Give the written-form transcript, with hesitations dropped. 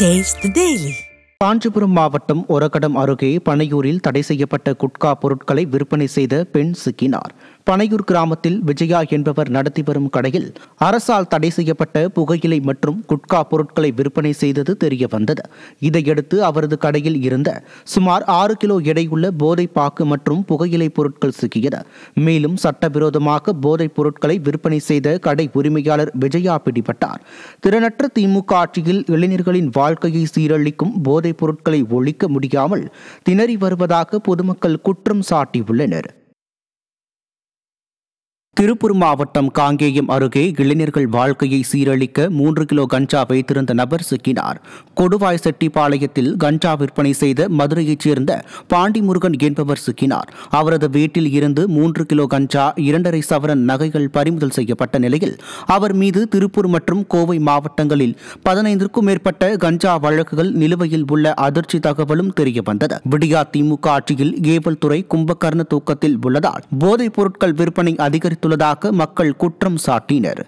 Taste the Daily. Kanchipuram மாவட்டம் ஒரகடம் அருகே பனையூரில் தடை செய்யப்பட்ட குட்கா பொருட்களை விற்பனை செய்த பெண் சிக்கினார். பனையூர் கிராமத்தில் விஜயா என்பவர் நடத்தி வரும் கடையில் அரசால் தடை செய்யப்பட்ட புகையிலை மற்றும் குட்கா பொருட்களை விற்பனை செய்தது தெரிய வந்தது. இதையடுத்து அவரது கடையில் இருந்த சுமார் 6 கிலோ எடையுள்ள போதை பாக்கு மற்றும் புகையிலை பொருட்கள் சிக்கியது. மேலும் சட்டவிரோதமாக போதைப் பொருட்களை விற்பனை செய்த கடை உரிமையாளர் விஜயா பிடிபட்டார். திறனற்ற திமுக ஆட்சியில் இளைஞர்களின் வாழ்க்கையை சீரழிக்கும் போதைப் பொருட்களை ஒழிக்க முடியாமல் திணறி வருவதாக பொதுமக்கள் குற்றம் சாட்டியுள்ளனர். திருப்பூர் மாவட்டம் காங்கேயம் அருகே இளைஞர்கள் வாழ்க்கையை சீரழிக்க 3 கிலோ கஞ்சா வைத்திருந்த நபர் சிக்கினார். கொடுவாய் செட்டிப்பாளையத்தில் கஞ்சா விற்பனை செய்த மதுரையைச் சேர்ந்த பாண்டிமுருகன் என்பவர் சிக்கினார். அவரது வீட்டில் இருந்து 3 கிலோ கஞ்சா 2.5 சவரன் நகைகள் பறிமுதல் செய்யப்பட்ட நிலையில் அவர் மீது திருப்பூர் மற்றும் கோவை மாவட்டங்களில் 15க்கும் மேற்பட்ட கஞ்சா வழக்குகள் நிலுவையில் உள்ள அதிர்ச்சி தகவலும் தெரியவந்தது. விடியா திமுக ஆட்சியில் ஏவல் துறை கும்பகர்ண தூக்கத்தில் உள்ளதால் போதைப் பொருட்கள் விற்பனை அதிகரித்துள்ளதாக மக்கள் குற்றம் சாட்டினர்.